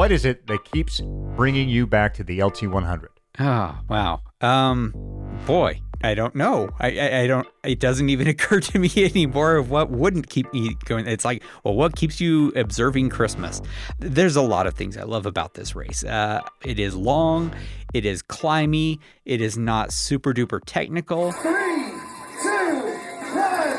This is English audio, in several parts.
what is it that keeps bringing you back to the LT100? Oh, wow. Boy, I don't know. I don't, it doesn't even occur to me anymore of what wouldn't keep me going. It's like, well, what keeps you observing Christmas? There's a lot of things I love about this race. It is long, it is climby, it is not super duper technical. 3, 2, 1.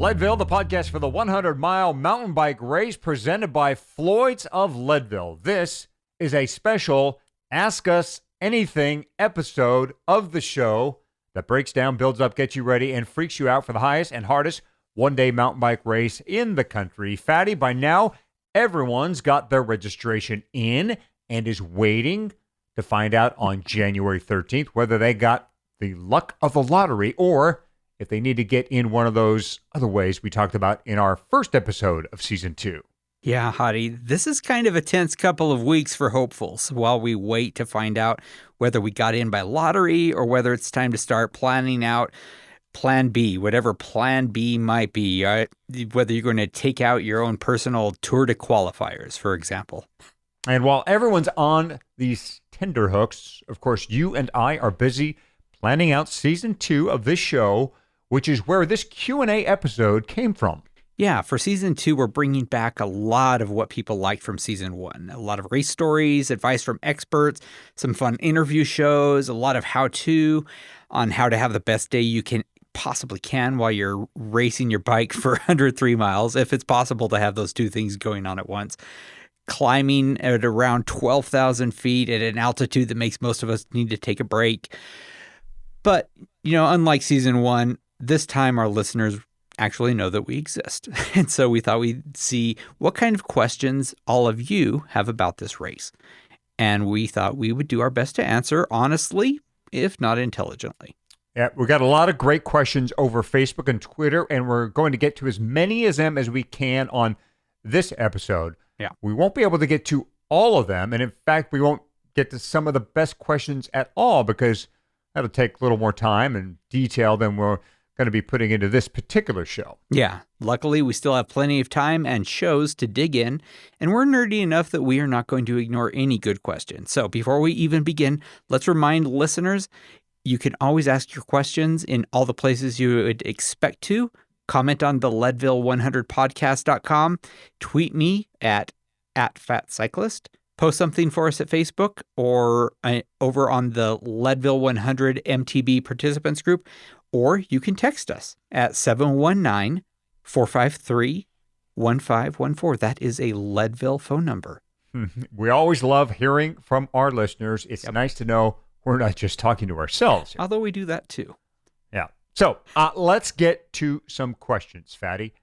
Leadville, the podcast for the 100-mile mountain bike race presented by Floyd's of Leadville. This is a special Ask Us Anything episode of the show that breaks down, builds up, gets you ready, and freaks you out for the highest and hardest one-day mountain bike race in the country. Fatty, by now, everyone's got their registration in and is waiting to find out on January 13th whether they got the luck of the lottery or if they need to get in one of those other ways we talked about in our first episode of Season 2. Yeah, Hottie, this is kind of a tense couple of weeks for hopefuls while we wait to find out whether we got in by lottery or whether it's time to start planning out Plan B, whatever Plan B might be, whether you're going to take out your own personal Tour de Qualifiers, for example. And while everyone's on these tenterhooks, of course, you and I are busy planning out Season 2 of this show, which is where this Q&A episode came from. Yeah, for Season 2, we're bringing back a lot of what people liked from Season 1. A lot of race stories, advice from experts, some fun interview shows, a lot of how-to on how to have the best day you can possibly can while you're racing your bike for 103 miles, if it's possible to have those two things going on at once. Climbing at around 12,000 feet at an altitude that makes most of us need to take a break. But, unlike Season 1, this time our listeners actually know that we exist. And so we thought we'd see what kind of questions all of you have about this race. And we thought we would do our best to answer honestly, if not intelligently. Yeah, we got a lot of great questions over Facebook and Twitter, and we're going to get to as many of them as we can on this episode. Yeah. We won't be able to get to all of them, and in fact, we won't get to some of the best questions at all because that'll take a little more time and detail than we're going to be putting into this particular show. Yeah. Luckily, we still have plenty of time and shows to dig in, and we're nerdy enough that we are not going to ignore any good questions. So before we even begin, let's remind listeners, you can always ask your questions in all the places you would expect to. Comment on the Leadville100podcast.com. Tweet me at @FatCyclist. Post something for us at Facebook or over on the Leadville 100 MTB participants group, or you can text us at 719-453-1514. That is a Leadville phone number. We always love hearing from our listeners. It's nice to know we're not just talking to ourselves here. Although we do that too. Yeah. So let's get to some questions, Fatty.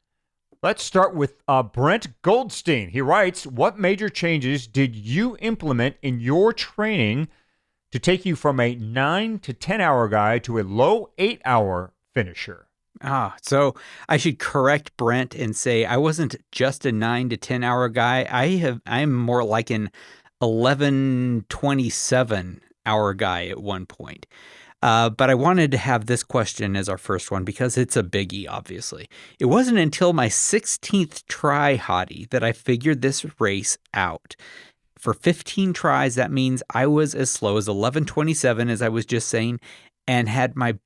Let's start with Brent Goldstein. He writes, what major changes did you implement in your training to take you from a 9 to 10 hour guy to a low 8 hour finisher? So I should correct Brent and say I wasn't just a 9 to 10 hour guy. I'm more like an 11-27 hour guy at one point. But I wanted to have this question as our first one because it's a biggie, obviously. It wasn't until my 16th try, Hottie, that I figured this race out. For 15 tries, that means I was as slow as 11:27, as I was just saying, and had my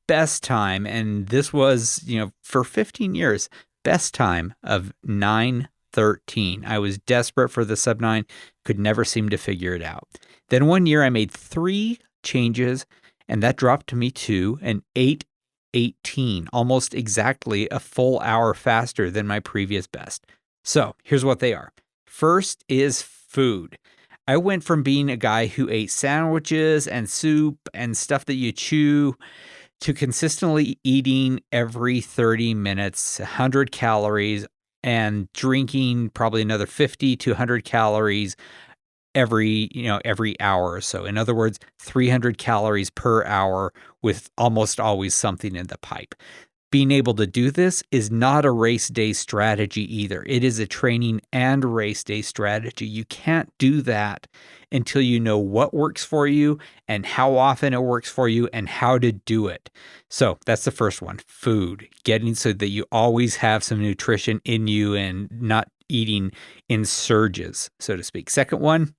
best time. And this was, for 15 years, best time of 9:13. I was desperate for the sub 9, could never seem to figure it out. Then one year I made 3 changes, and that dropped me to an 8:18, almost exactly a full hour faster than my previous best. So here's what they are. First is food. I went from being a guy who ate sandwiches and soup and stuff that you chew to consistently eating every 30 minutes, 100 calories, and drinking probably another 50 to 100 calories every hour or so. In other words, 300 calories per hour with almost always something in the pipe. Being able to do this is not a race day strategy either. It is a training and race day strategy. You can't do that until you know what works for you and how often it works for you and how to do it. So that's the first one, food, getting so that you always have some nutrition in you and not eating in surges, so to speak. Second one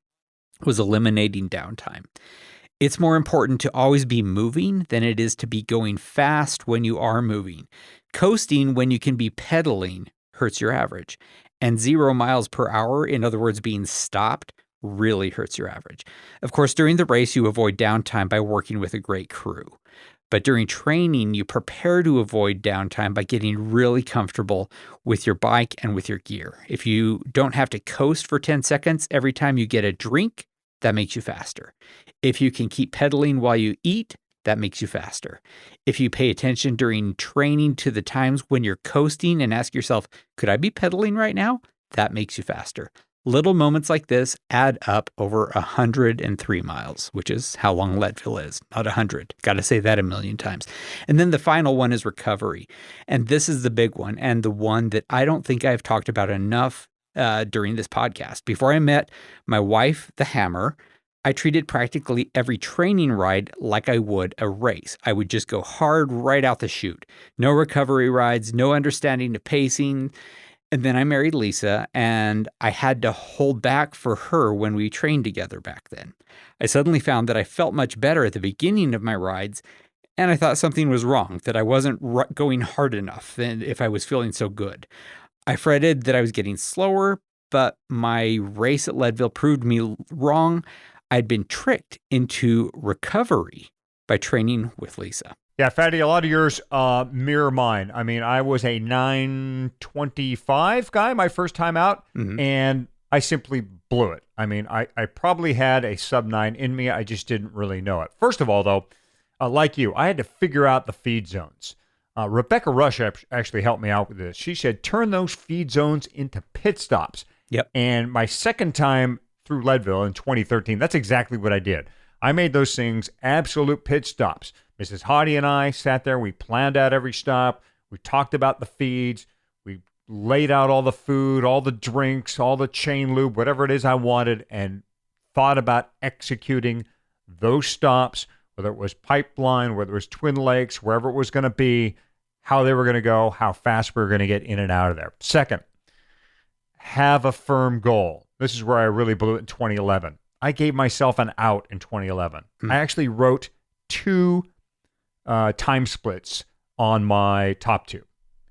was eliminating downtime. It's more important to always be moving than it is to be going fast when you are moving. Coasting when you can be pedaling hurts your average. And 0 miles per hour, in other words, being stopped, really hurts your average. Of course, during the race, you avoid downtime by working with a great crew. But during training, you prepare to avoid downtime by getting really comfortable with your bike and with your gear. If you don't have to coast for 10 seconds every time you get a drink, that makes you faster. If you can keep pedaling while you eat, that makes you faster. If you pay attention during training to the times when you're coasting and ask yourself, could I be pedaling right now? That makes you faster. Little moments like this add up over 103 miles, which is how long Leadville is, not 100. Got to say that a million times. And then the final one is recovery. And this is the big one, and the one that I don't think I've talked about enough during this podcast. Before I met my wife, the Hammer, I treated practically every training ride like I would a race. I would just go hard right out the chute. No recovery rides, no understanding of pacing. And then I married Lisa, and I had to hold back for her when we trained together back then. I suddenly found that I felt much better at the beginning of my rides, and I thought something was wrong, that I wasn't going hard enough than if I was feeling so good. I fretted that I was getting slower, but my race at Leadville proved me wrong. I'd been tricked into recovery by training with Lisa. Yeah, Fatty, a lot of yours mirror mine. I mean, I was a 9:25 guy my first time out, and I simply blew it. I mean, I probably had a sub-9 in me. I just didn't really know it. First of all, though, like you, I had to figure out the feed zones. Rebecca Rush actually helped me out with this. She said, turn those feed zones into pit stops. Yep. And my second time through Leadville in 2013, that's exactly what I did. I made those things absolute pit stops. Mrs. Hottie and I sat there. We planned out every stop. We talked about the feeds. We laid out all the food, all the drinks, all the chain lube, whatever it is I wanted, and thought about executing those stops, whether it was Pipeline, whether it was Twin Lakes, wherever it was going to be, how they were going to go, how fast we were going to get in and out of there. Second, have a firm goal. This is where I really blew it in 2011. I gave myself an out in 2011. I actually wrote 2 time splits on my top 2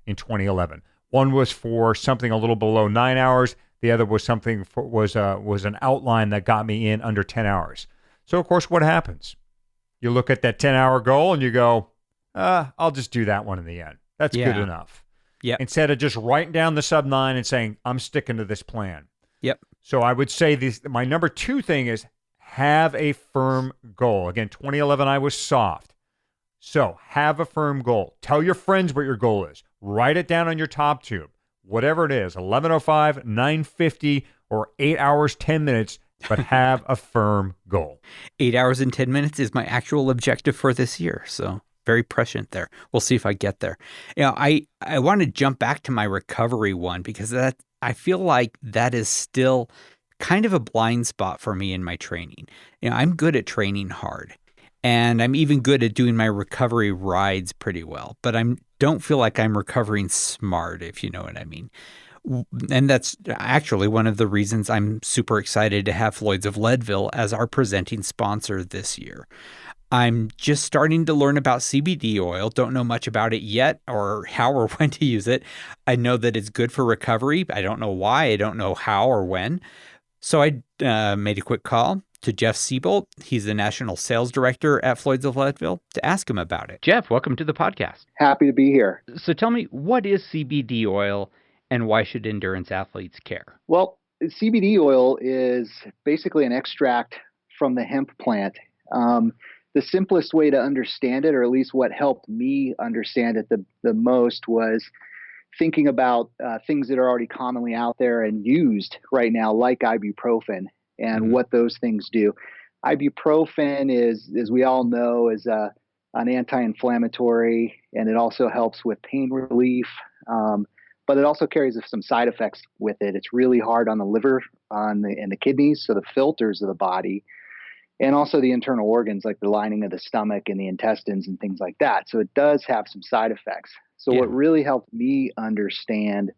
in 2011. One was for something a little below 9 hours. The other was something was an outline that got me in under 10 hours. So, of course, what happens? You look at that 10-hour goal and you go, I'll just do that one in the end. That's good enough. Yep. Instead of just writing down the sub-9 and saying, I'm sticking to this plan. Yep. So I would say my number 2 thing is have a firm goal. Again, 2011, I was soft. So have a firm goal. Tell your friends what your goal is. Write it down on your top tube. Whatever it is, 11:05, 9:50, or 8 hours, 10 minutes, but have a firm goal. 8 hours and 10 minutes is my actual objective for this year. So very prescient there. We'll see if I get there. You know, I want to jump back to my recovery one because I feel like that is still kind of a blind spot for me in my training. You know, I'm good at training hard, and I'm even good at doing my recovery rides pretty well, but I don't feel like I'm recovering smart, if you know what I mean. And that's actually one of the reasons I'm super excited to have Floyd's of Leadville as our presenting sponsor this year. I'm just starting to learn about CBD oil. Don't know much about it yet or how or when to use it. I know that it's good for recovery. I don't know why. I don't know how or when. So I made a quick call to Jeff Siebold. He's the National Sales Director at Floyd's of Leadville to ask him about it. Jeff, welcome to the podcast. Happy to be here. So tell me, what is CBD oil and why should endurance athletes care? Well, CBD oil is basically an extract from the hemp plant. The simplest way to understand it, or at least what helped me understand it the most, was thinking about things that are already commonly out there and used right now, like ibuprofen, and what those things do. Ibuprofen is, as we all know, is a an anti-inflammatory, and it also helps with pain relief. But it also carries some side effects with it. It's really hard on the liver, and the kidneys, so the filters of the body, and also the internal organs like the lining of the stomach and the intestines and things like that. So it does have some side effects. So what really helped me understand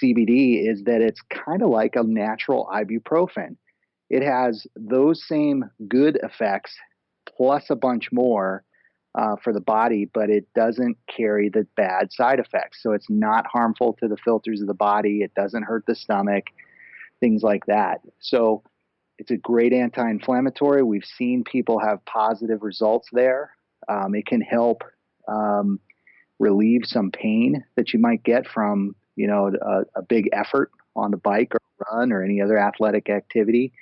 CBD is that it's kind of like a natural ibuprofen. It has those same good effects plus a bunch more for the body, but it doesn't carry the bad side effects. So it's not harmful to the filters of the body. It doesn't hurt the stomach, things like that. So it's a great anti-inflammatory. We've seen people have positive results there. It can help relieve some pain that you might get from, a big effort on the bike or run or any other athletic activity.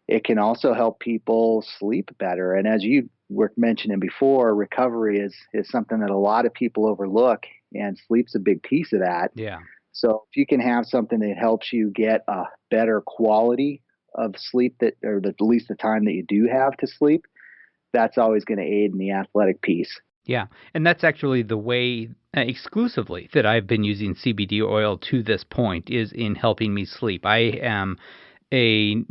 It can also help people sleep better. And as you were mentioning before, recovery is something that a lot of people overlook, and sleep's a big piece of that. Yeah. So if you can have something that helps you get a better quality of sleep, or at least the time that you do have to sleep, that's always going to aid in the athletic piece. Yeah, and that's actually the way exclusively that I've been using CBD oil to this point, is in helping me sleep. I'm a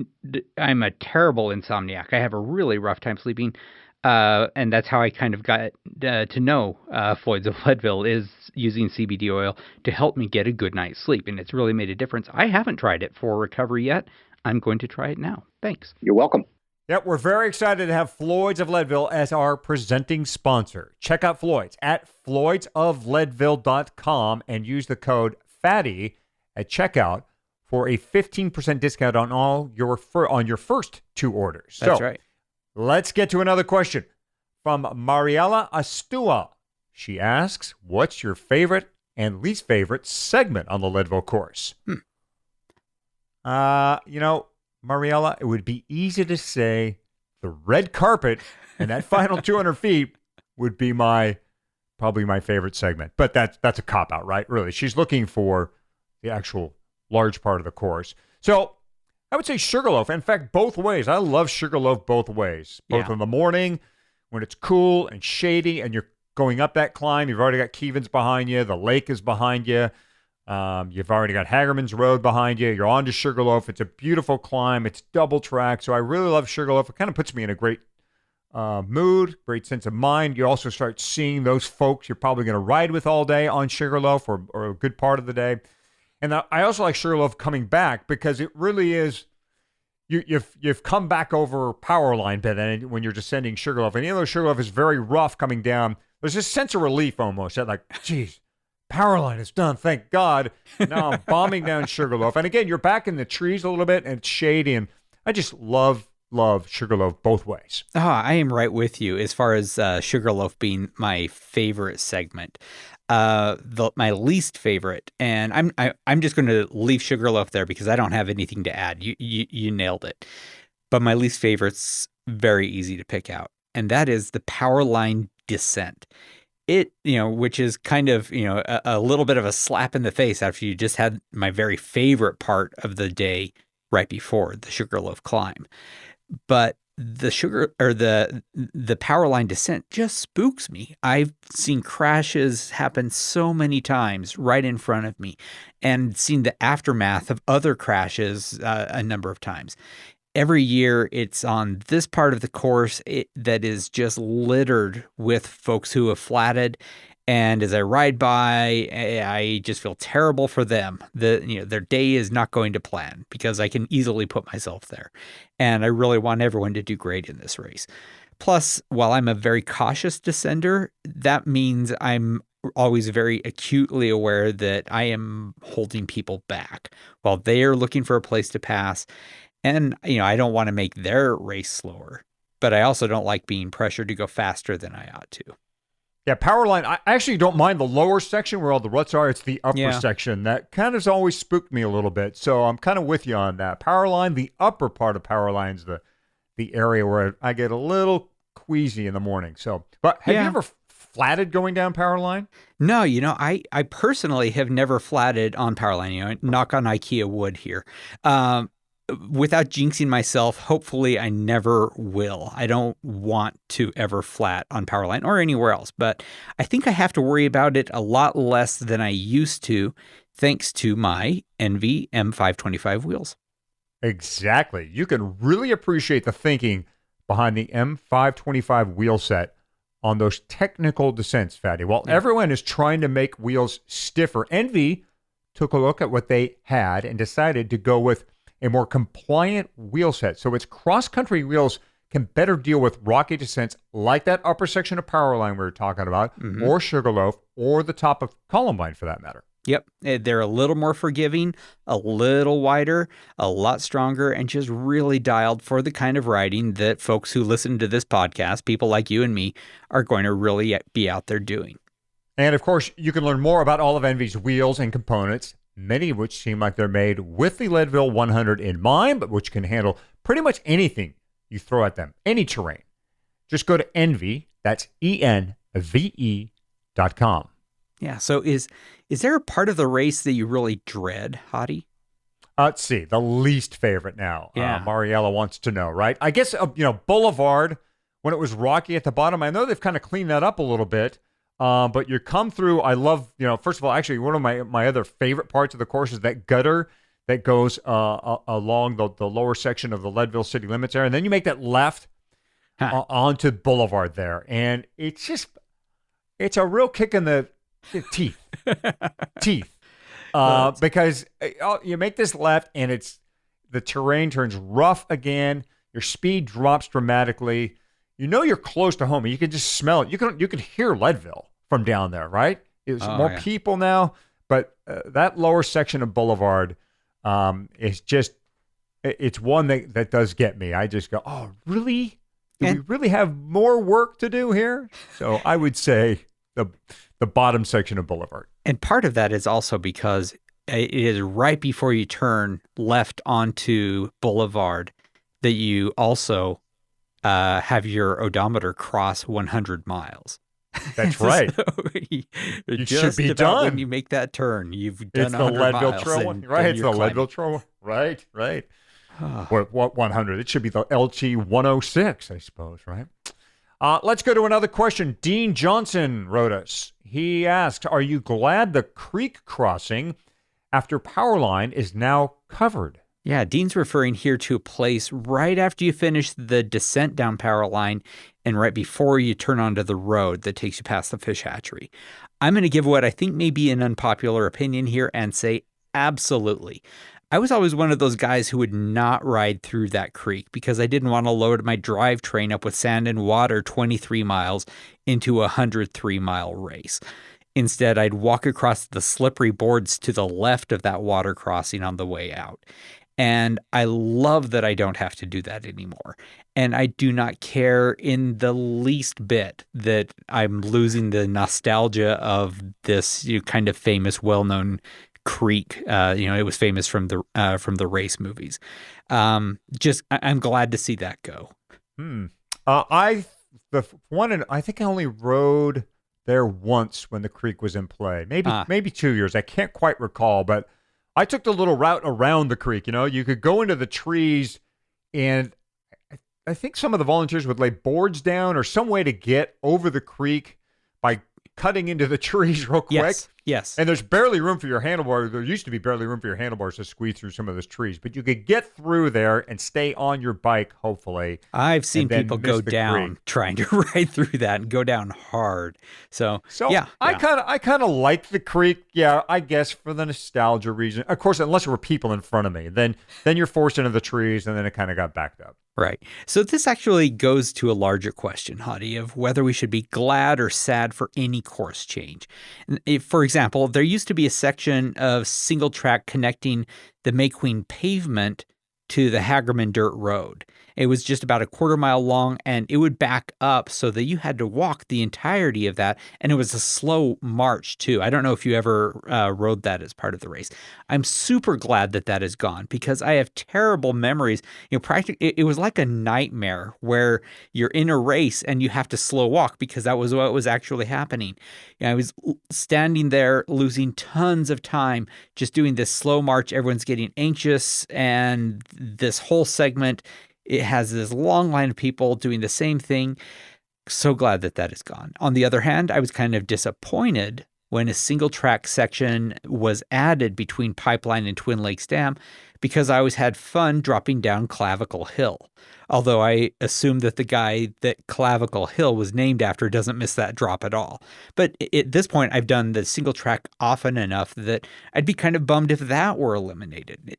terrible insomniac. I have a really rough time sleeping, and that's how I kind of got to know Floyd's of Leadville, is using CBD oil to help me get a good night's sleep, and it's really made a difference. I haven't tried it for recovery yet. I'm going to try it now. Thanks. You're welcome. Yep, we're very excited to have Floyd's of Leadville as our presenting sponsor. Check out Floyd's at floydsofleadville.com and use the code FATTY at checkout for a 15% discount on on your first 2 orders. That's right. Let's get to another question from Mariela Astua. She asks, what's your favorite and least favorite segment on the Leadville course? Mariella, it would be easy to say the red carpet and that final 200 feet would be probably my favorite segment. But that's a cop-out, right? Really, she's looking for the actual large part of the course. So I would say Sugarloaf. In fact, both ways. I love Sugarloaf both ways. Both in the morning when it's cool and shady and you're going up that climb. You've already got Keevans behind you. The lake is behind you. You've already got Hagerman's Road behind you. You're on to Sugarloaf. It's a beautiful climb. It's double track. So I really love Sugarloaf. It kind of puts me in a great mood, great sense of mind. You also start seeing those folks you're probably going to ride with all day on Sugarloaf or a good part of the day. And I also like Sugarloaf coming back because it really is, you've come back over Powerline then when you're descending Sugarloaf. And even though Sugarloaf is very rough coming down, there's this sense of relief almost that geez, Powerline is done, thank God. Now I'm bombing down Sugarloaf. And again, you're back in the trees a little bit and it's shady. And I just love Sugarloaf both ways. Oh, I am right with you as far as Sugarloaf being my favorite segment. My least favorite, and I'm just going to leave Sugarloaf there because I don't have anything to add. You nailed it. But my least favorite's very easy to pick out, and that is the Powerline descent. Which is kind of, a little bit of a slap in the face after you just had my very favorite part of the day right before the Sugarloaf climb. But the Powerline descent just spooks me. I've seen crashes happen so many times right in front of me and seen the aftermath of other crashes a number of times. Every year it's on this part of the course that is just littered with folks who have flatted. And as I ride by, I just feel terrible for them. Their day is not going to plan because I can easily put myself there. And I really want everyone to do great in this race. Plus, while I'm a very cautious descender, that means I'm always very acutely aware that I am holding people back while they are looking for a place to pass. And, I don't want to make their race slower, but I also don't like being pressured to go faster than I ought to. Yeah, Powerline, I actually don't mind the lower section where all the ruts are. It's the upper section that kind of has always spooked me a little bit. So I'm kind of with you on that. Powerline, the upper part of Powerline's the area where I get a little queasy in the morning. So, but have you ever flatted going down Powerline? No, I personally have never flatted on Powerline. Knock on IKEA wood here. without jinxing myself, hopefully I never will. I don't want to ever flat on Powerline or anywhere else, but I think I have to worry about it a lot less than I used to, thanks to my Envy M525 wheels. Exactly. You can really appreciate the thinking behind the M525 wheel set on those technical descents, Fatty. While everyone is trying to make wheels stiffer, Envy took a look at what they had and decided to go with a more compliant wheel set. So its cross-country wheels can better deal with rocky descents like that upper section of Powerline we were talking about, or Sugarloaf, or the top of Columbine for that matter. Yep. They're a little more forgiving, a little wider, a lot stronger, and just really dialed for the kind of riding that folks who listen to this podcast, people like you and me, are going to really be out there doing. And of course, you can learn more about all of Envy's wheels and components, many of which seem like they're made with the Leadville 100 in mind, but which can handle pretty much anything you throw at them, any terrain. Just go to Envy, that's ENVE.com. Yeah, so is there a part of the race that you really dread, Hottie? Let's see, the least favorite now. Yeah. Mariella wants to know, right? I guess, Boulevard, when it was rocky at the bottom, I know they've kind of cleaned that up a little bit. But you come through, I love, first of all, actually, one of my other favorite parts of the course is that gutter that goes along the lower section of the Leadville city limits area. And then you make that left onto Boulevard there. And it's a real kick in the teeth. Because you make this left and the terrain turns rough again. Your speed drops dramatically. You're close to home. You can just smell it. You can hear Leadville from down there, right? There's more people now, but that lower section of Boulevard it's one that does get me. I just go, oh, really? Do we really have more work to do here? So I would say the bottom section of Boulevard. And part of that is also because it is right before you turn left onto Boulevard that you also have your odometer cross 100 miles. That's right. So you just should be about done. When you make that turn, you've done It's the 100 Leadville miles. Trail, right? It's the Leadville Trail, right? What 100? It should be the LT100, I suppose, right? Let's go to another question. Dean Johnson wrote us. He asked, "Are you glad the creek crossing after Powerline is now covered?" Yeah, Dean's referring here to a place right after you finish the descent down Powerline and right before you turn onto the road that takes you past the fish hatchery. I'm going to give what I think may be an unpopular opinion here and say absolutely. I was always one of those guys who would not ride through that creek because I didn't want to load my drivetrain up with sand and water 23 miles into a 103-mile race. Instead, I'd walk across the slippery boards to the left of that water crossing on the way out. And I love that I don't have to do that anymore. And I do not care in the least bit that I'm losing the nostalgia of this kind of famous, well-known creek. It was famous from the race movies. I'm glad to see that go. I think I only rode there once when the creek was in play. Maybe 2 years. I can't quite recall, but I took the little route around the creek. You could go into the trees, and I think some of the volunteers would lay boards down or some way to get over the creek by cutting into the trees real quick. Yes. And there's barely room for your handlebars. There used to be barely room for your handlebars to squeeze through some of those trees, but you could get through there and stay on your bike, hopefully. I've seen people go down trying to ride through that and go down hard. So yeah. I kind of like the creek. Yeah, I guess for the nostalgia reason. Of course, unless there were people in front of me, then you're forced into the trees, and then it kind of got backed up. Right. So this actually goes to a larger question, Hottie, of whether we should be glad or sad for any course change. For example, there used to be a section of single track connecting the May Queen pavement to the Hagerman Dirt Road. It was just about a quarter mile long, and it would back up so that you had to walk the entirety of that, and it was a slow march, too. I don't know if you ever rode that as part of the race. I'm super glad that is gone because I have terrible memories. It was like a nightmare where you're in a race and you have to slow walk because that was what was actually happening. I was standing there losing tons of time just doing this slow march. Everyone's getting anxious, and this whole segment, it has this long line of people doing the same thing. So glad that that is gone. On the other hand, I was kind of disappointed when a single track section was added between Pipeline and Twin Lakes Dam, because I always had fun dropping down Clavicle Hill. Although I assume that the guy that Clavicle Hill was named after doesn't miss that drop at all. But at this point, I've done the single track often enough that I'd be kind of bummed if that were eliminated.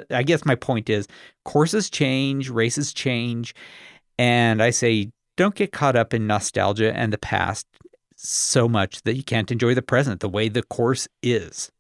I guess my point is, courses change, races change, and I say don't get caught up in nostalgia and the past so much that you can't enjoy the present the way the course is.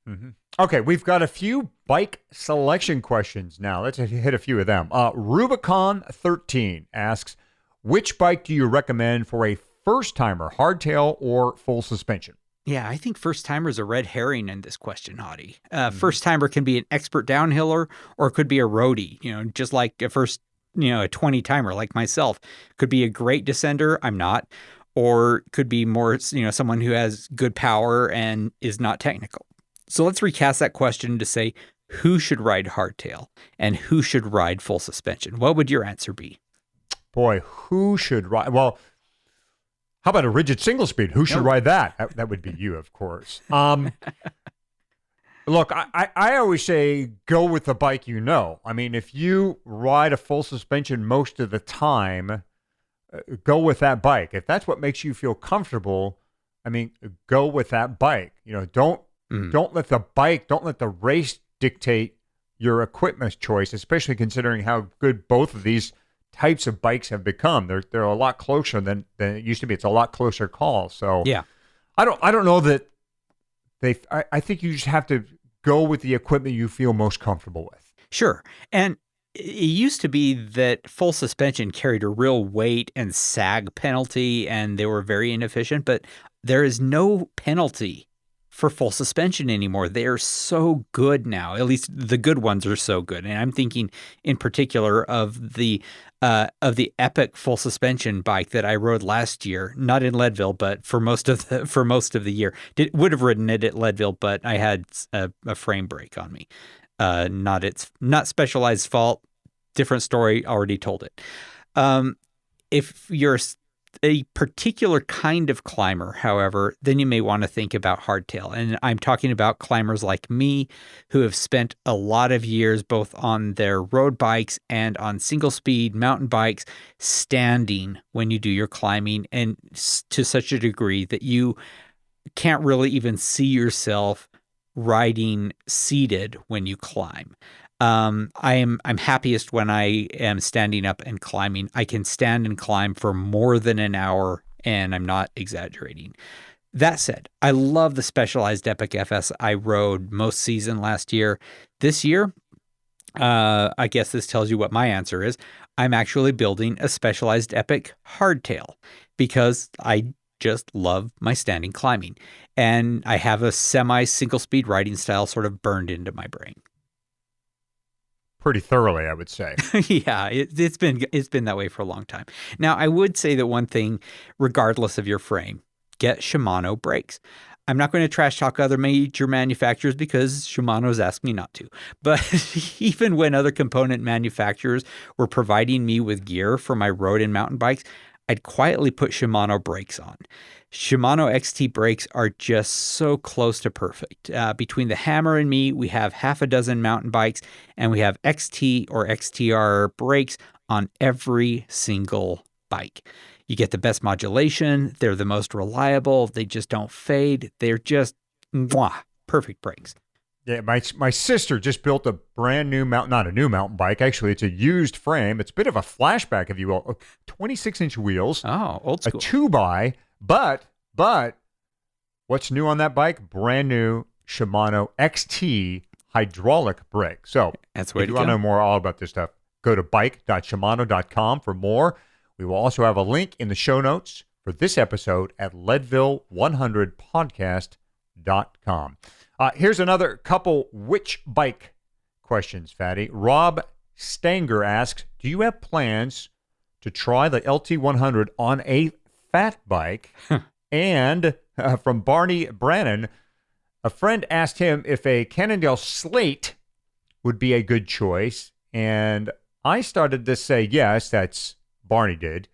Mm-hmm. Okay, we've got a few bike selection questions now. Let's hit a few of them. Rubicon13 asks, which bike do you recommend for a first-timer, hardtail or full suspension? Yeah, I think first-timer is a red herring in this question, Hottie. First-timer can be an expert downhiller, or it could be a roadie, just like a 20-timer like myself. Could be a great descender, I'm not, or could be more, someone who has good power and is not technical. So let's recast that question to say, who should ride hardtail and who should ride full suspension? What would your answer be? Boy, who should ride? Well, how about a rigid single speed? Who should ride that? That would be you, of course. Look, I always say go with the bike you know. I mean, if you ride a full suspension most of the time, go with that bike. If that's what makes you feel comfortable, I mean, go with that bike. Don't let the race dictate your equipment choice, especially considering how good both of these types of bikes have become. They're a lot closer than it used to be. It's a lot closer call. So yeah, I don't know that I think you just have to go with the equipment you feel most comfortable with. Sure. And it used to be that full suspension carried a real weight and sag penalty, and they were very inefficient, but there is no penalty for full suspension anymore. They are so good now. At least the good ones are so good. And I'm thinking in particular of the Epic full suspension bike that I rode last year, not in Leadville, but for most of the year. Would have ridden it at Leadville, but I had a frame break on me. Not Specialized's fault. Different story. Already told it. If you're a particular kind of climber, however, then you may want to think about hardtail. And I'm talking about climbers like me who have spent a lot of years both on their road bikes and on single speed mountain bikes standing when you do your climbing, and to such a degree that you can't really even see yourself riding seated when you climb. I'm happiest when I am standing up and climbing. I can stand and climb for more than an hour, and I'm not exaggerating. That said, I love the Specialized Epic FS I rode most season last year. This year, I guess this tells you what my answer is. I'm actually building a Specialized Epic hardtail because I just love my standing climbing, and I have a semi single speed riding style sort of burned into my brain. Pretty thoroughly, I would say. Yeah, it's been that way for a long time. Now, I would say that one thing, regardless of your frame, get Shimano brakes. I'm not going to trash talk other major manufacturers because Shimano's asked me not to. But even when other component manufacturers were providing me with gear for my road and mountain bikes, I'd quietly put Shimano brakes on. Shimano XT brakes are just so close to perfect. Between the Hammer and me, we have half a dozen mountain bikes, and we have XT or XTR brakes on every single bike. You get the best modulation. They're the most reliable. They just don't fade. They're just perfect brakes. Yeah, my sister just built a brand new not a new mountain bike. Actually, it's a used frame. It's a bit of a flashback, if you will. 26-inch wheels. Oh, old school. A 2x, but what's new on that bike? Brand new Shimano XT hydraulic brake. So that's if you want to know more all about this stuff, go to bike.shimano.com for more. We will also have a link in the show notes for this episode at Leadville100podcast.com. Here's another couple which bike questions, Fatty. Rob Stanger asks, do you have plans to try the LT100 on a fat bike? And from Barney Brannon, a friend asked him if a Cannondale Slate would be a good choice. And I started to say, yes, that's Barney did,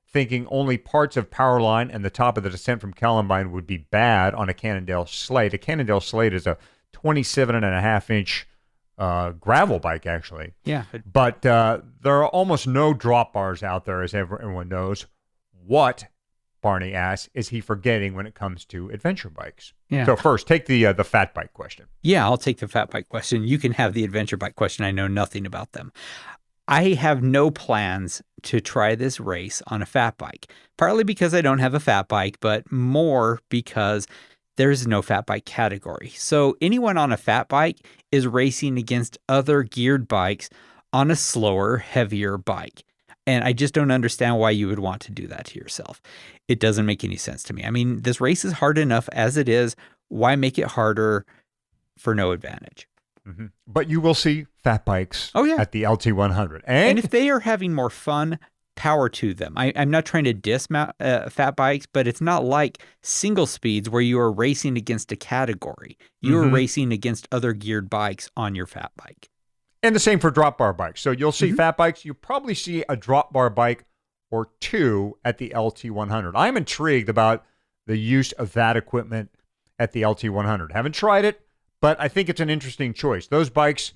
thinking only parts of Powerline and the top of the descent from Columbine would be bad on a Cannondale Slate. A Cannondale Slate is a 27.5-inch gravel bike, actually. Yeah. But there are almost no drop bars out there, as everyone knows. What, Barney asks, is he forgetting when it comes to adventure bikes? Yeah. So first, take the fat bike question. Yeah, I'll take the fat bike question. You can have the adventure bike question. I know nothing about them. I have no plans to try this race on a fat bike, partly because I don't have a fat bike, but more because there's no fat bike category. So anyone on a fat bike is racing against other geared bikes on a slower, heavier bike. And I just don't understand why you would want to do that to yourself. It doesn't make any sense to me. I mean, this race is hard enough as it is. Why make it harder for no advantage? Mm-hmm. But you will see fat bikes at the LT100. And if they are having more fun, power to them. I'm not trying to diss fat bikes, but it's not like single speeds where you are racing against a category. You are racing against other geared bikes on your fat bike. And the same for drop bar bikes. So you'll see fat bikes. You'll probably see a drop bar bike or two at the LT100. I'm intrigued about the use of that equipment at the LT100. Haven't tried it, but I think it's an interesting choice. Those bikes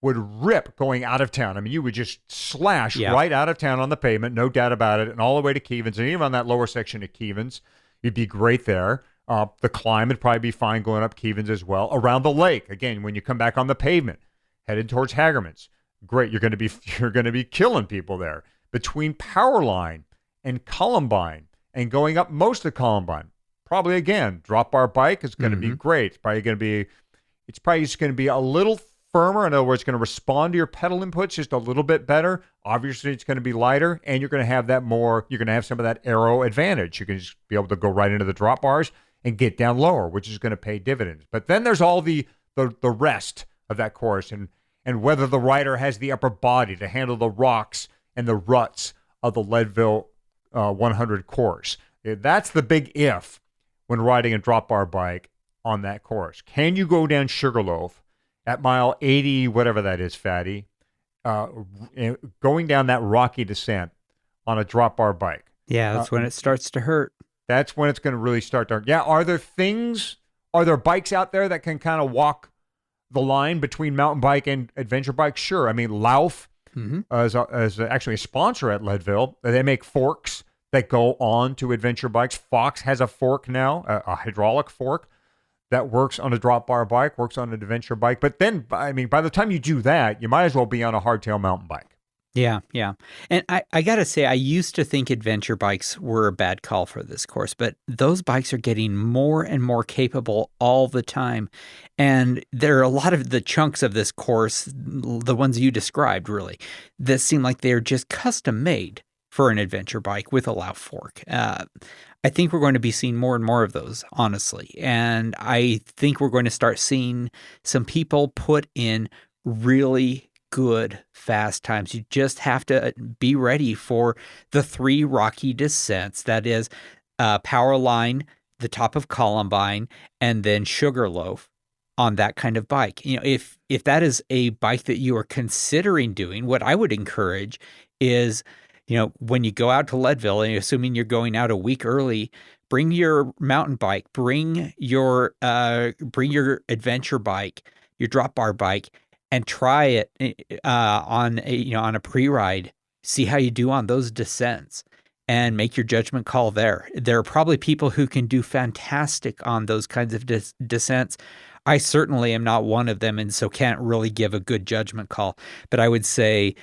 would rip going out of town. I mean, you would just slash right out of town on the pavement, no doubt about it, and all the way to Keevens. And even on that lower section of Keevens, you'd be great there. The climb would probably be fine going up Keevens as well. Around the lake, again, when you come back on the pavement, headed towards Hagerman's, great. You're going to be killing people there. Between Powerline and Columbine, and going up most of Columbine, probably again drop bar bike is going to be great. It's probably just going to be a little firmer. In other words, it's going to respond to your pedal inputs just a little bit better. Obviously, it's going to be lighter, and you're going to have you're going to have some of that aero advantage. You can just be able to go right into the drop bars and get down lower, which is going to pay dividends. But then there's all the rest of that course, and whether the rider has the upper body to handle the rocks and the ruts of the Leadville 100 course. That's the big if when riding a drop bar bike on that course. Can you go down Sugarloaf at mile 80, whatever that is, Fatty, going down that rocky descent on a drop bar bike? Yeah, that's when it starts to hurt. That's when it's going to really start to hurt. Yeah, are there bikes out there that can kind of walk the line between mountain bike and adventure bike? Sure. I mean, Lauf is actually a sponsor at Leadville. They make forks that go on to adventure bikes. Fox has a fork now, a hydraulic fork that works on a drop bar bike, works on an adventure bike. But then, I mean, by the time you do that, you might as well be on a hardtail mountain bike. Yeah. And I got to say, I used to think adventure bikes were a bad call for this course, but those bikes are getting more and more capable all the time. And there are a lot of the chunks of this course, the ones you described, really, that seem like they're just custom made for an adventure bike with a Lauf fork. I think we're going to be seeing more and more of those, honestly. And I think we're going to start seeing some people put in really good fast times. You just have to be ready for the 3 rocky descents. That is Powerline, the top of Columbine, and then Sugarloaf on that kind of bike. You know, if that is a bike that you are considering doing, what I would encourage is, you know, when you go out to Leadville, and assuming you're going out a week early, bring your mountain bike, bring your adventure bike, your drop bar bike, and try it on a pre-ride. See how you do on those descents, and make your judgment call there. There are probably people who can do fantastic on those kinds of descents. I certainly am not one of them, and so can't really give a good judgment call. But I would say,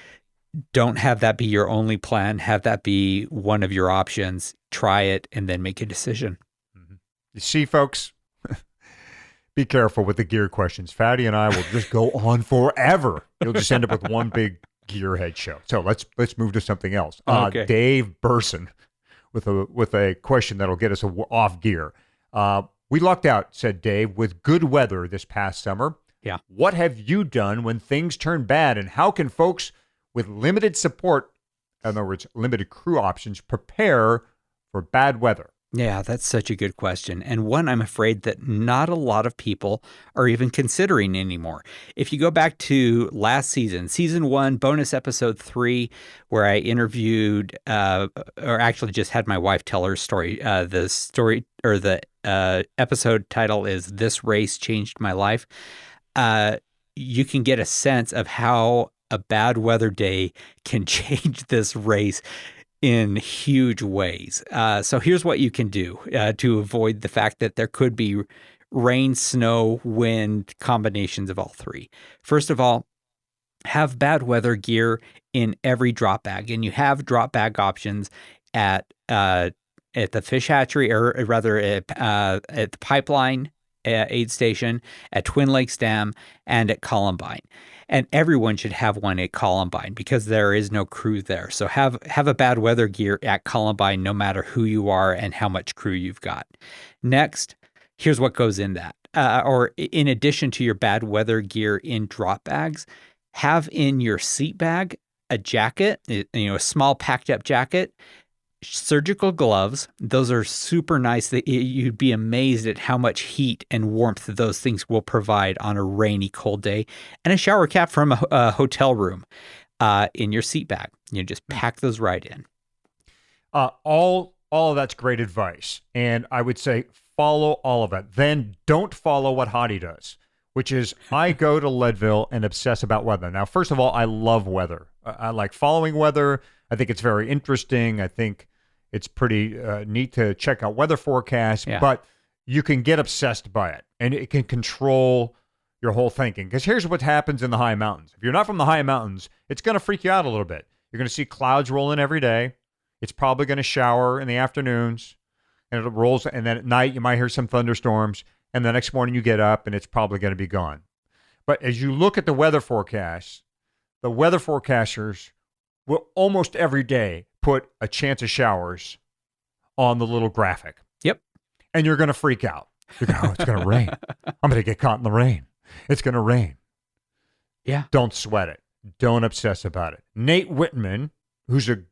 don't have that be your only plan. Have that be one of your options. Try it, and then make a decision. You see, folks, be careful with the gear questions. Fatty and I will just go on forever. You'll just end up with one big gearhead show. So let's move to something else. Okay. Dave Burson with a question that'll get us off gear. We lucked out, said Dave, with good weather this past summer. Yeah. What have you done when things turn bad, and how can folks with limited support, in other words, limited crew options, prepare for bad weather? Yeah, that's such a good question. And one I'm afraid that not a lot of people are even considering anymore. If you go back to last season, season 1, bonus episode 3, where I interviewed, or actually just had my wife tell her story, the story or the episode title is This Race Changed My Life. You can get a sense of how a bad weather day can change this race in huge ways. So here's what you can do to avoid the fact that there could be rain, snow, wind, combinations of all three. First of all, have bad weather gear in every drop bag, and you have drop bag options at the fish hatchery, or rather at the pipeline aid station, at Twin Lakes Dam, and at Columbine. And everyone should have one at Columbine because there is no crew there. So have a bad weather gear at Columbine, no matter who you are and how much crew you've got. Next, here's what goes in that. Or in addition to your bad weather gear in drop bags, have in your seat bag a jacket, a small packed up jacket, surgical gloves. Those are super nice. You'd be amazed at how much heat and warmth those things will provide on a rainy, cold day. And a shower cap from a hotel room in your seat bag. You just pack those right in. All of that's great advice. And I would say follow all of it. Then don't follow what Hottie does, which is I go to Leadville and obsess about weather. Now, first of all, I love weather. I like following weather. I think it's very interesting. I think it's pretty neat to check out weather forecasts, but you can get obsessed by it, and it can control your whole thinking. Because here's what happens in the high mountains. If you're not from the high mountains, it's going to freak you out a little bit. You're going to see clouds rolling every day. It's probably going to shower in the afternoons, and it rolls. And then at night, you might hear some thunderstorms. And the next morning, you get up, and it's probably going to be gone. But as you look at the weather forecasts, the weather forecasters will almost every day put a chance of showers on the little graphic. Yep. And you're going to freak out. You're going, it's going to rain. I'm going to get caught in the rain. It's going to rain. Yeah. Don't sweat it. Don't obsess about it. Nate Whitman, who's done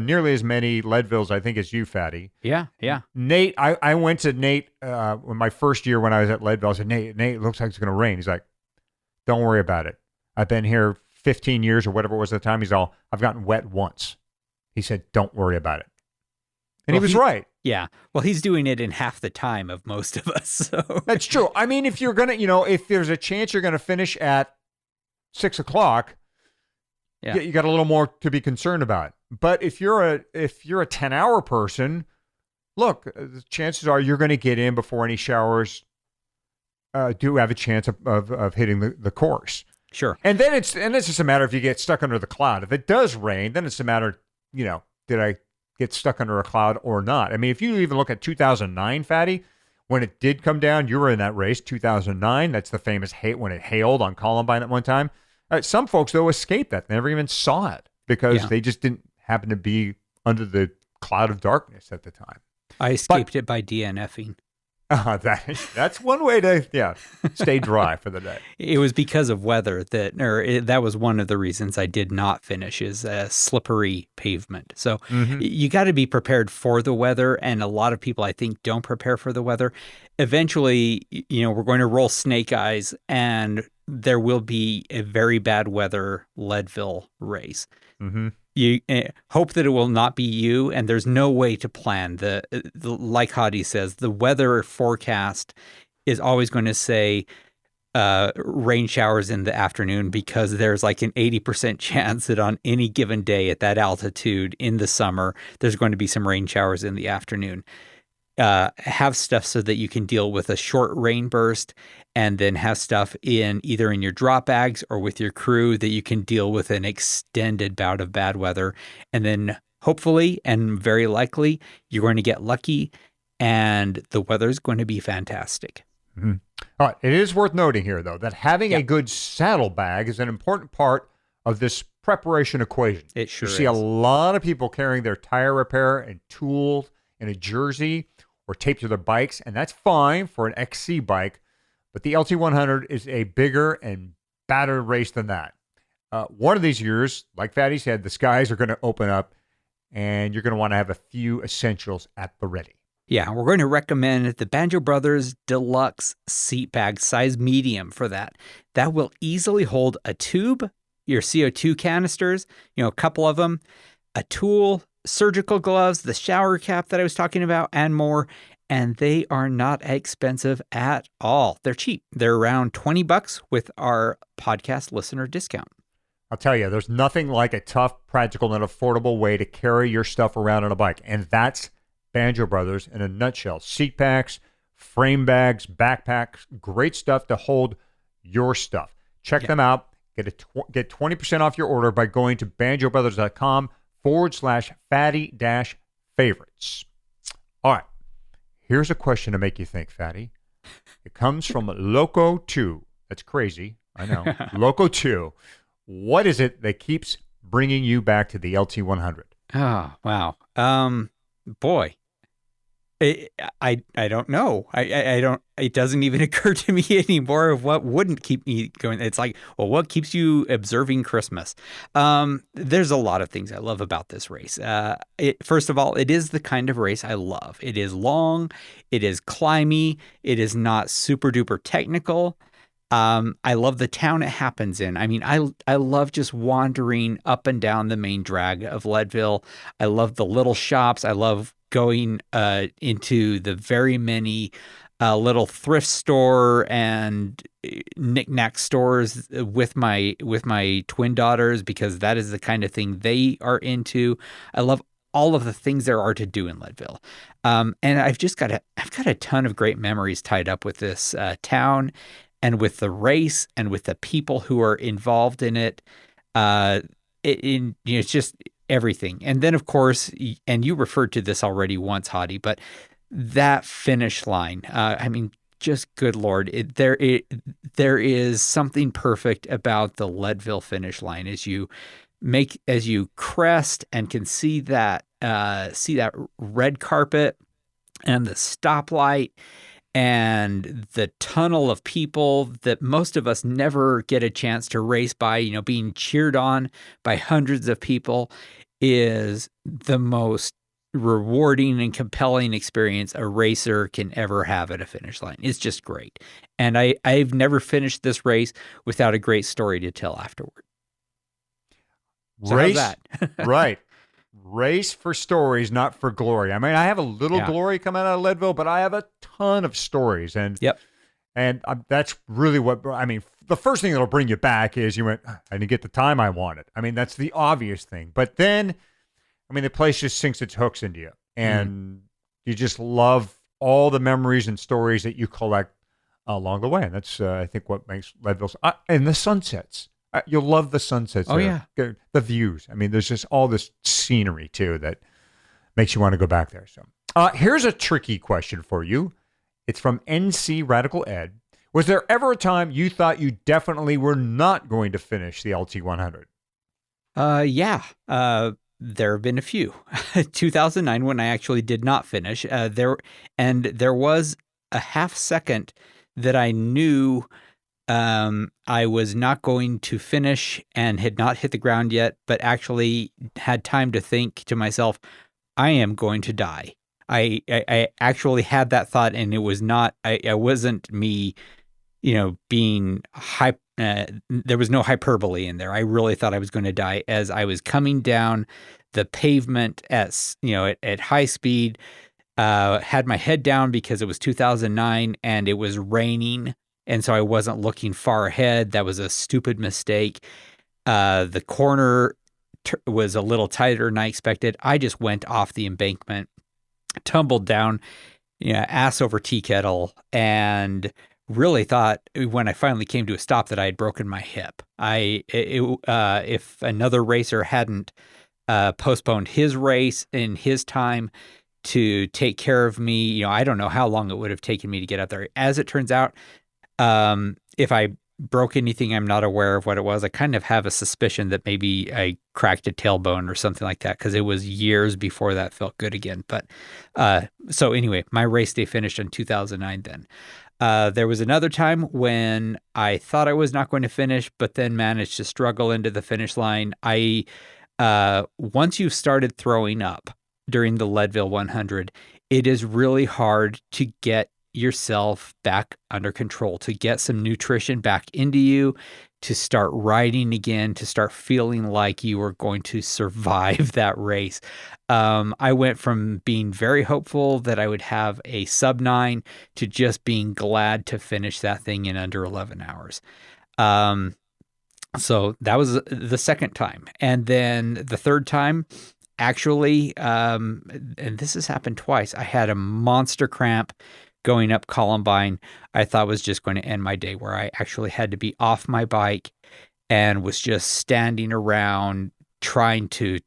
nearly as many Leadvilles, I think, as you, Fatty. Yeah. Nate, I went to Nate in my first year when I was at Leadville. I said, Nate, it looks like it's going to rain. He's like, don't worry about it. I've been here 15 years or whatever it was at the time. He's all, I've gotten wet once. He said, don't worry about it. And he was right. Yeah. Well, he's doing it in half the time of most of us. So that's true. I mean, if you're going to, if there's a chance you're going to finish at 6 o'clock, you got a little more to be concerned about. But if you're a 10-hour person, look, the chances are you're going to get in before any showers do have a chance of hitting the course. Sure. And then it's just a matter if you get stuck under the cloud. If it does rain, then it's a matter, did I get stuck under a cloud or not? I mean, if you even look at 2009, Fatty, when it did come down, you were in that race, 2009. That's the famous when it hailed on Columbine at one time. Some folks, though, escaped that. They never even saw it because they just didn't happen to be under the cloud of darkness at the time. I escaped it by DNFing. That's one way to stay dry for the day. It was because of weather that was one of the reasons I did not finish, is a slippery pavement. So you got to be prepared for the weather, and a lot of people, I think, don't prepare for the weather. Eventually, we're going to roll snake eyes, and there will be a very bad weather Leadville race. Mm-hmm. You hope that it will not be you, and there's no way to plan. Like Hottie says, the weather forecast is always going to say rain showers in the afternoon, because there's like an 80% chance that on any given day at that altitude in the summer, there's going to be some rain showers in the afternoon. Have stuff so that you can deal with a short rain burst, and then have stuff either in your drop bags or with your crew that you can deal with an extended bout of bad weather. And then hopefully, and very likely, you're going to get lucky and the weather's going to be fantastic. Mm-hmm. All right. It is worth noting here, though, that having a good saddle bag is an important part of this preparation equation. It sure is. You see a lot of people carrying their tire repair and tools in a jersey or taped to their bikes, and that's fine for an XC bike, but the LT100 is a bigger and badder race than that. One of these years, like Fatty said, the skies are going to open up, and you're going to want to have a few essentials at the ready. Yeah, we're going to recommend the Banjo Brothers Deluxe Seat Bag, size medium for that. That will easily hold a tube, your CO2 canisters, a couple of them, a tool, surgical gloves, the shower cap that I was talking about, and more. And they are not expensive at all. They're cheap. They're around $20 with our podcast listener discount. I'll tell you, there's nothing like a tough, practical, and affordable way to carry your stuff around on a bike. And that's Banjo Brothers in a nutshell. Seat packs, frame bags, backpacks, great stuff to hold your stuff. Check them out. Get 20% off your order by going to banjobrothers.com/fatty-favorites. All right. Here's a question to make you think, Fatty. It comes from Loco2. That's crazy. I know. Loco2. What is it that keeps bringing you back to the LT100? Oh, wow. Boy. I don't know. I don't, it doesn't even occur to me anymore of what wouldn't keep me going. It's like, well, what keeps you observing Christmas? There's a lot of things I love about this race. First of all, it is the kind of race I love. It is long. It is climby. It is not super duper technical. I love the town it happens in. I mean, I love just wandering up and down the main drag of Leadville. I love the little shops. I love going into the very many little thrift store and knick-knack stores with my twin daughters, because that is the kind of thing they are into. I love all of the things there are to do in Leadville. And I've got a ton of great memories tied up with this town and with the race and with the people who are involved in it. It's just everything. And then, of course, and you referred to this already once, Hottie, but that finish line, I mean, just good Lord, there is something perfect about the Leadville finish line as you crest and can see that red carpet and the stoplight and the tunnel of people that most of us never get a chance to race by, being cheered on by hundreds of people, is the most rewarding and compelling experience a racer can ever have at a finish line. It's just great. And I've never finished this race without a great story to tell afterward. So Race, how's that? Right. Race for stories, not for glory. I mean, I have a little glory coming out of Leadville, but I have a ton of stories. And that's really what, I mean, the first thing that'll bring you back is you went, I didn't get the time I wanted. I mean, that's the obvious thing. But then, I mean, the place just sinks its hooks into you. And you just love all the memories and stories that you collect along the way. And that's, I think, what makes Leadville. And the sunsets. You'll love the sunsets. Oh, yeah. The views. I mean, there's just all this scenery, too, that makes you want to go back there. So here's a tricky question for you. It's from NC Radical Ed. Was there ever a time you thought you definitely were not going to finish the LT100? Yeah. There have been a few. 2009, when I actually did not finish, there was a half second that I knew I was not going to finish and had not hit the ground yet, but actually had time to think to myself, I am going to die. I actually had that thought, and it was not, I wasn't me, being there was no hyperbole in there. I really thought I was going to die as I was coming down the pavement at high speed, had my head down because it was 2009 and it was raining. And so I wasn't looking far ahead. That was a stupid mistake. The corner was a little tighter than I expected. I just went off the embankment, tumbled down, ass over tea kettle, and really thought when I finally came to a stop that I had broken my hip. If another racer hadn't postponed his race in his time to take care of me, I don't know how long it would have taken me to get out there. As it turns out, if I broke anything, I'm not aware of what it was. I kind of have a suspicion that maybe I cracked a tailbone or something like that, because it was years before that felt good again. But so anyway, my race day finished in 2009 then. There was another time when I thought I was not going to finish, but then managed to struggle into the finish line. I once you've started throwing up during the Leadville 100, it is really hard to get yourself back under control, to get some nutrition back into you, to start riding again, to start feeling like you are going to survive that race. I went from being very hopeful that I would have a sub 9 to just being glad to finish that thing in under 11 hours. So that was the second time. And then the third time, actually, and this has happened twice, I had a monster cramp going up Columbine. I thought was just going to end my day, where I actually had to be off my bike and was just standing around trying to,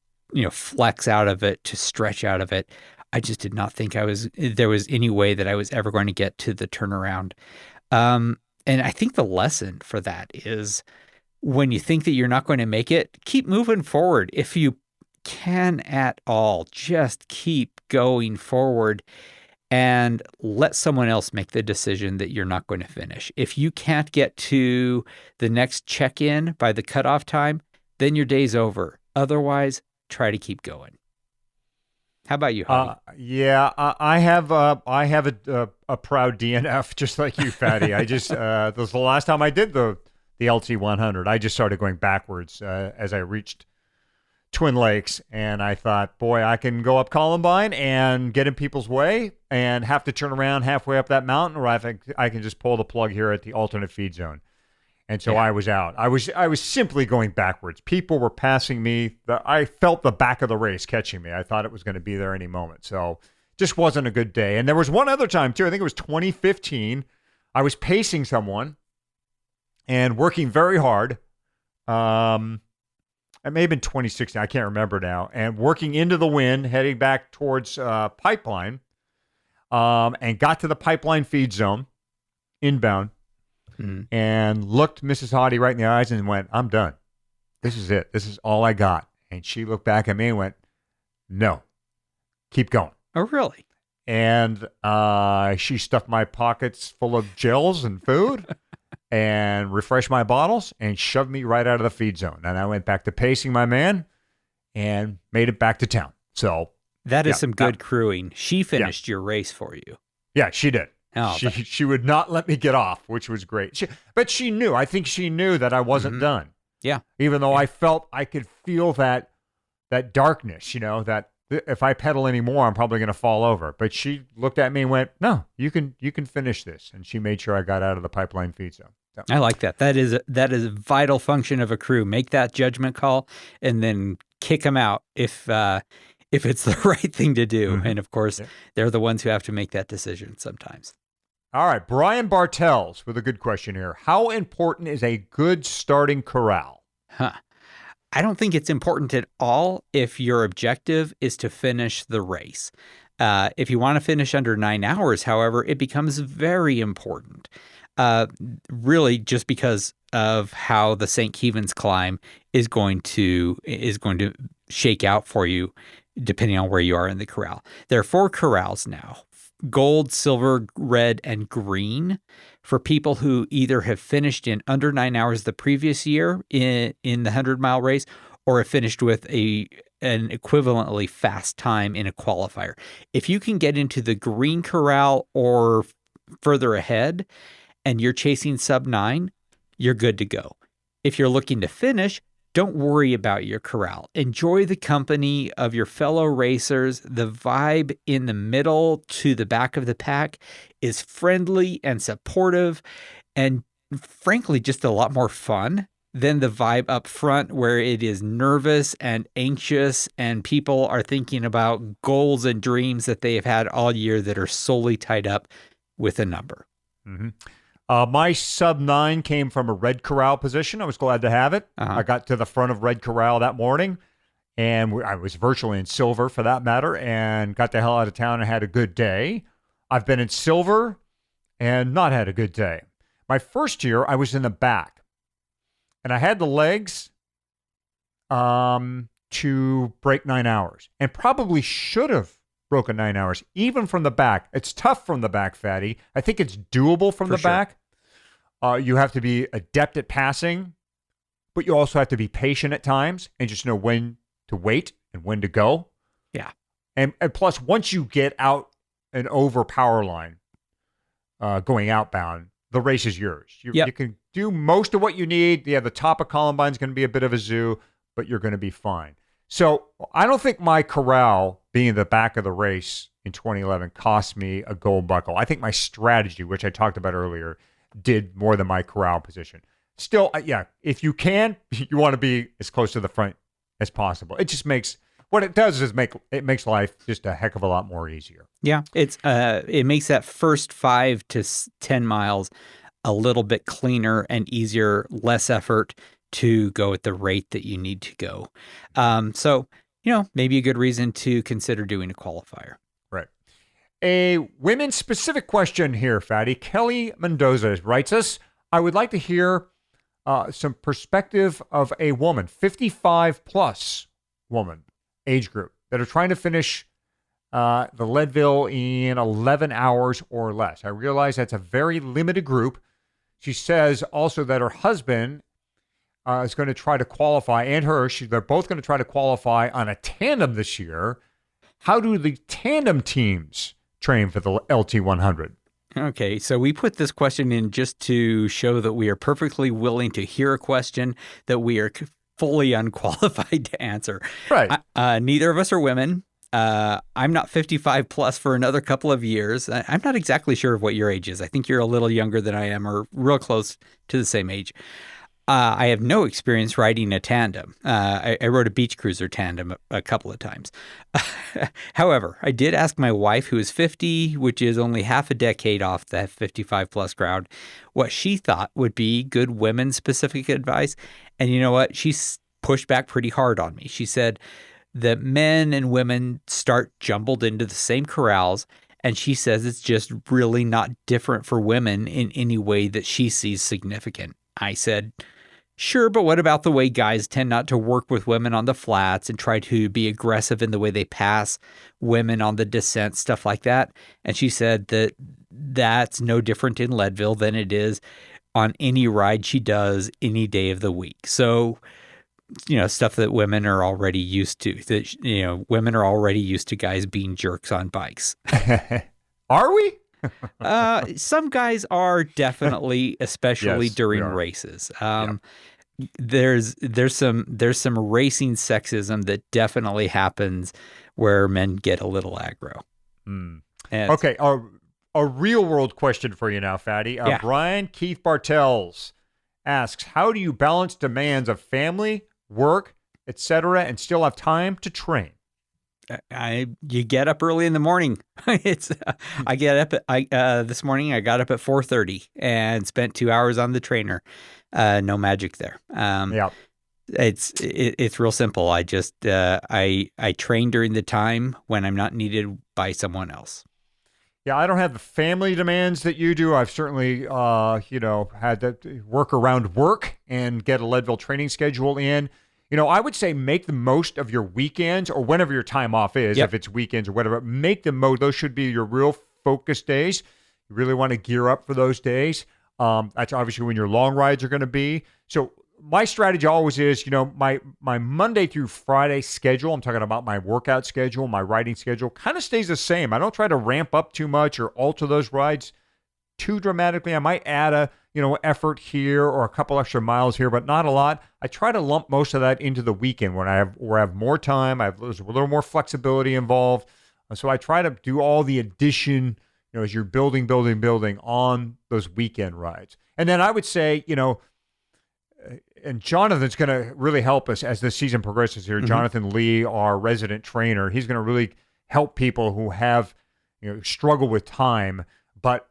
flex out of it, to stretch out of it. I just did not think there was any way that I was ever going to get to the turnaround. And I think the lesson for that is, when you think that you're not going to make it, keep moving forward. If you can at all, just keep going forward and let someone else make the decision that you're not going to finish. If you can't get to the next check-in by the cutoff time, then your day's over. Otherwise, try to keep going. How about you, Hottie? I have a proud DNF, just like you, Fatty. I just this was the last time I did the LT100. I just started going backwards as I reached Twin Lakes, and I thought, boy, I can go up Columbine and get in people's way and have to turn around halfway up that mountain, or I think I can just pull the plug here at the alternate feed zone. And so I was out. I was simply going backwards. People were passing me. I felt the back of the race catching me. I thought it was going to be there any moment. So just wasn't a good day. And there was one other time, too. I think it was 2015. I was pacing someone and working very hard. It may have been 2016. I can't remember now. And working into the wind, heading back towards Pipeline, and got to the Pipeline feed zone, inbound, and looked Mrs. Hottie right in the eyes and went, "I'm done. This is it. This is all I got." And she looked back at me and went, "No, keep going." Oh, really? And she stuffed my pockets full of gels and food and refreshed my bottles and shoved me right out of the feed zone. And I went back to pacing my man and made it back to town. So that is some good crewing. She finished your race for you. Yeah, she did. Oh, she would not let me get off, which was great. But she knew. I think she knew that I wasn't done. Yeah. Even though I could feel that darkness, that if I pedal anymore, I'm probably going to fall over. But she looked at me and went, "No, you can finish this." And she made sure I got out of the Pipeline feed zone. So. I like that. That is a vital function of a crew. Make that judgment call and then kick them out if it's the right thing to do. And of course, they're the ones who have to make that decision sometimes. All right, Brian Bartels with a good question here. How important is a good starting corral? I don't think it's important at all if your objective is to finish the race. If you want to finish under 9 hours, however, it becomes very important. Really, just because of how the St. Kevin's climb is going to shake out for you, depending on where you are in the corral. There are 4 corrals now: gold, silver, red, and green, for people who either have finished in under 9 hours the previous year in the 100-mile race, or have finished with an equivalently fast time in a qualifier. If you can get into the green corral or further ahead and you're chasing sub 9, you're good to go. If you're looking to finish, don't worry about your corral. Enjoy the company of your fellow racers. The vibe in the middle to the back of the pack is friendly and supportive, and frankly, just a lot more fun than the vibe up front, where it is nervous and anxious and people are thinking about goals and dreams that they have had all year that are solely tied up with a number. My sub 9 came from a red corral position. I was glad to have it. I got to the front of red corral that morning, and I was virtually in silver for that matter, and got the hell out of town and had a good day. I've been in silver and not had a good day. My first year, I was in the back, and I had the legs to break 9 hours, and probably should have broken 9 hours, even from the back. It's tough from the back, Fatty. I think it's doable from the back. You have to be adept at passing, but you also have to be patient at times and just know when to wait and when to go. Yeah. And plus, once you get out and over power line going outbound, the race is yours. You can do most of what you need. Yeah, the top of Columbine is going to be a bit of a zoo, but you're going to be fine. So I don't think my corral being the back of the race in 2011 cost me a gold buckle. I think my strategy, which I talked about earlier, did more than my corral position. Still, yeah, if you can, you want to be as close to the front as possible. It just makes, what it does is it makes life just a heck of a lot more easier. Yeah, it makes that first 5 to 10 miles a little bit cleaner and easier, less effort to go at the rate that you need to go. So, maybe a good reason to consider doing a qualifier. Right. A women's specific question here, Fatty. Kelly Mendoza writes us, I would like to hear some perspective of a woman, 55 plus woman age group, that are trying to finish the Leadville in 11 hours or less. I realize that's a very limited group. She says also that her husband is going to try to qualify, and they're both going to try to qualify on a tandem this year. How do the tandem teams train for the LT100? Okay, so we put this question in just to show that we are perfectly willing to hear a question that we are fully unqualified to answer. Right. Neither of us are women. I'm not 55 plus for another couple of years. I'm not exactly sure of what your age is. I think you're a little younger than I am, or real close to the same age. I have no experience riding a tandem. I rode a beach cruiser tandem a couple of times. However, I did ask my wife, who is 50, which is only half a decade off the 55 plus crowd, what she thought would be good women specific advice. And you know what? She pushed back pretty hard on me. She said that men and women start jumbled into the same corrals. And she says it's just really not different for women in any way that she sees significant. I said, sure, but what about the way guys tend not to work with women on the flats and try to be aggressive in the way they pass women on the descent, stuff like that? And she said that that's no different in Leadville than it is on any ride she does any day of the week. So, stuff that women are already used to, that, women are already used to guys being jerks on bikes. Are we? Some guys are definitely, especially Yes, during we are. races. There's some racing sexism that definitely happens where men get a little aggro. And Okay, a real world question for you now, Fatty. Yeah. Brian Keith Bartels asks, how do you balance demands of family, work, etc., and still have time to train? You get up early in the morning. This morning I got up at 4:30 and spent 2 hours on the trainer. No magic there. Yeah. It's real simple. I just I train during the time when I'm not needed by someone else. Yeah, I don't have the family demands that you do. I've certainly, had to work around work and get a Leadville training schedule in. I would say make the most of your weekends or whenever your time off is, Yep. if it's weekends or whatever. Make the most. Those should be your real focus days. You really want to gear up for those days. That's obviously when your long rides are going to be. So my strategy always is, my Monday through Friday schedule, I'm talking about my workout schedule, my riding schedule, kind of stays the same. I don't try to ramp up too much or alter those rides too dramatically. I might add a effort here or a couple extra miles here, but not a lot. I try to lump most of that into the weekend where I have more time. There's a little more flexibility involved. So I try to do all the addition, as you're building on those weekend rides. And then I would say, and Jonathan's going to really help us as the season progresses here. Mm-hmm. Jonathan Lee, our resident trainer, he's going to really help people who have, struggle with time. But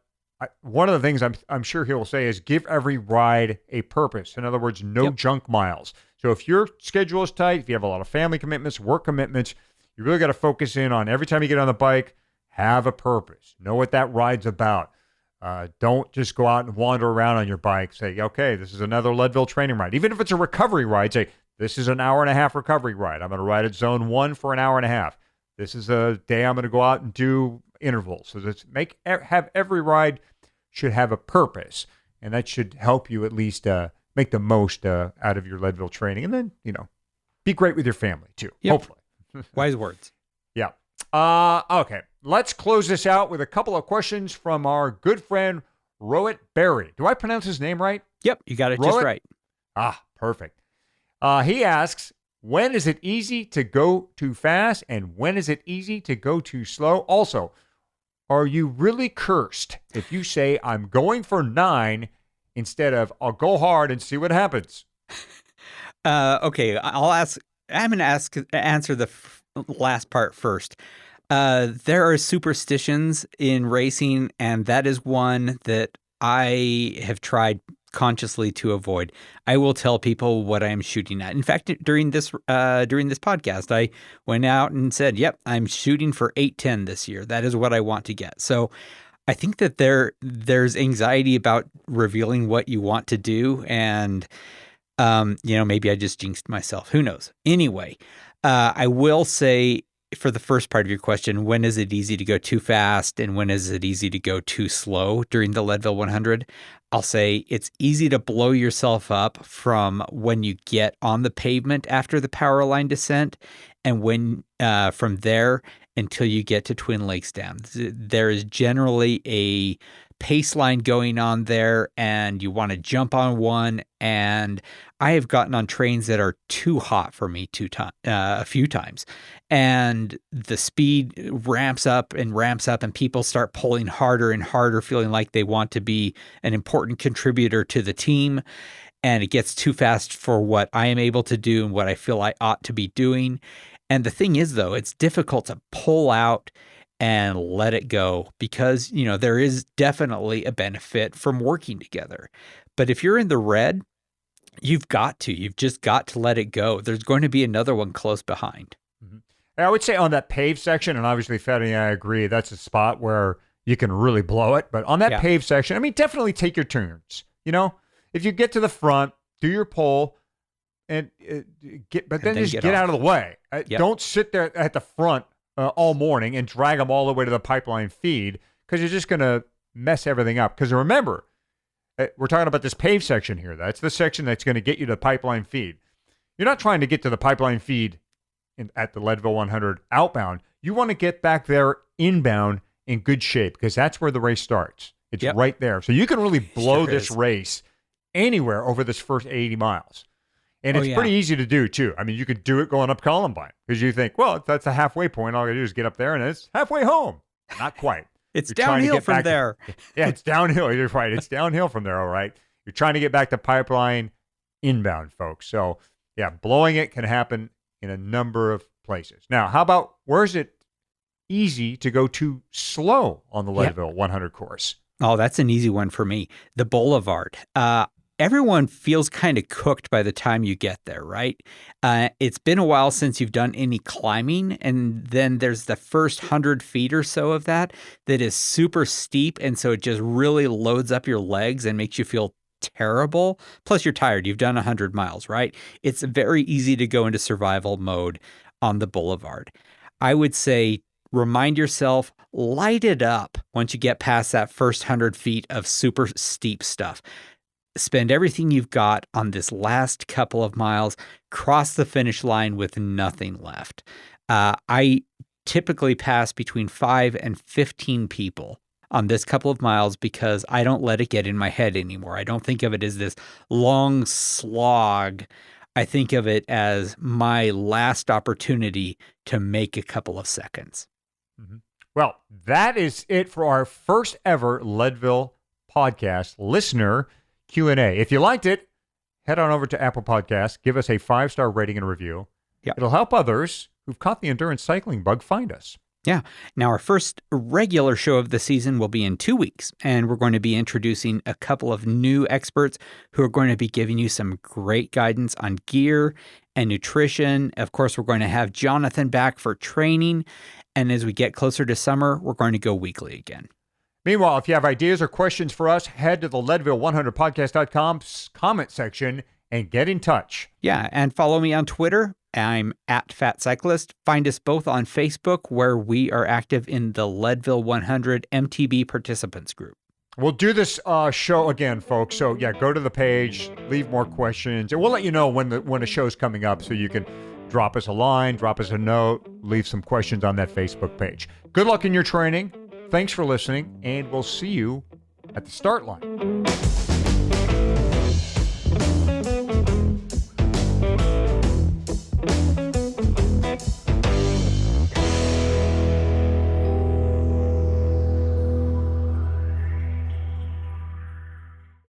one of the things I'm sure he'll say is give every ride a purpose. In other words, no Yep. junk miles. So if your schedule is tight, if you have a lot of family commitments, work commitments, you really got to focus in on every time you get on the bike, have a purpose. Know what that ride's about. Don't just go out and wander around on your bike. Say, okay, this is another Leadville training ride. Even if it's a recovery ride, say, this is an hour and a half recovery ride. I'm going to ride at zone 1 for an hour and a half. This is a day I'm going to go out and do intervals. So have every ride should have a purpose, and that should help you at least make the most out of your Leadville training. And then, be great with your family too, Yep. hopefully. Wise words. Yeah. Okay. Let's close this out with a couple of questions from our good friend, Rohit Berry. Do I pronounce his name right? Yep, you got it just Rohit? right. Ah, perfect. He asks, when is it easy to go too fast and when is it easy to go too slow? Also, are you really cursed if you say I'm going for 9 instead of I'll go hard and see what happens? Okay, I'm going to answer the last part first. There are superstitions in racing, and that is one that I have tried consciously to avoid. I will tell people what I am shooting at. In fact, during this podcast, I went out and said, "Yep, I'm shooting for 810 this year. That is what I want to get." So, I think that there's anxiety about revealing what you want to do, and maybe I just jinxed myself. Who knows? Anyway, I will say, for the first part of your question, when is it easy to go too fast and when is it easy to go too slow during the Leadville 100? I'll say it's easy to blow yourself up from when you get on the pavement after the power line descent and when from there until you get to Twin Lakes Dam. There is generally a pace line going on there and you want to jump on one, and I have gotten on trains that are too hot for me a few times, and the speed ramps up and people start pulling harder and harder, feeling like they want to be an important contributor to the team, and it gets too fast for what I am able to do and what I feel I ought to be doing. And the thing is, though, it's difficult to pull out and let it go because, there is definitely a benefit from working together. But if you're in the red, you've just got to let it go. There's going to be another one close behind. Mm-hmm. I would say on that paved section, and obviously Fatty and I agree, that's a spot where you can really blow it. But on that paved section, I mean, definitely take your turns. If you get to the front, do your pull, and get out of the way. Don't sit there at the front all morning and drag them all the way to the pipeline feed because you're just going to mess everything up. Because remember, we're talking about this paved section here. That's the section that's going to get you to the pipeline feed. You're not trying to get to the pipeline feed at the Leadville 100 outbound. You want to get back there inbound in good shape because that's where the race starts. It's right there. So you can really blow this race anywhere over this first 80 miles. And it's pretty easy to do, too. I mean, you could do it going up Columbine because you think, well, if that's a halfway point, all I got to do is get up there and it's halfway home. Not quite. It's downhill from there. Yeah, it's downhill. You're right. It's downhill from there, all right? You're trying to get back to pipeline inbound, folks. So, blowing it can happen in a number of places. Now, how about where is it easy to go too slow on the Leadville 100 course? Oh, that's an easy one for me. The Boulevard. Everyone feels kind of cooked by the time you get there, right? It's been a while since you've done any climbing, and then there's the first 100 feet or so of that is super steep, and so it just really loads up your legs and makes you feel terrible. Plus, you're tired. You've done 100 miles, right? It's very easy to go into survival mode on the Boulevard. I would say remind yourself, light it up once you get past that first 100 feet of super steep stuff. Spend everything you've got on this last couple of miles, cross the finish line with nothing left. I typically pass between 5 and 15 people on this couple of miles because I don't let it get in my head anymore. I don't think of it as this long slog. I think of it as my last opportunity to make a couple of seconds. Mm-hmm. Well, that is it for our first ever Leadville podcast listener Q&A. If you liked it, head on over to Apple Podcasts, give us a 5-star rating and review. Yep. It'll help others who've caught the endurance cycling bug find us. Yeah. Now, our first regular show of the season will be in 2 weeks, and we're going to be introducing a couple of new experts who are going to be giving you some great guidance on gear and nutrition. Of course, we're going to have Jonathan back for training, and as we get closer to summer, we're going to go weekly again. Meanwhile, if you have ideas or questions for us, head to the Leadville100podcast.com comment section and get in touch. Yeah, and follow me on Twitter. I'm at Fat Cyclist. Find us both on Facebook, where we are active in the Leadville 100 MTB participants group. We'll do this show again, folks. So, go to the page, leave more questions, and we'll let you know when the show's coming up so you can drop us a line, drop us a note, leave some questions on that Facebook page. Good luck in your training. Thanks for listening, and we'll see you at the start line.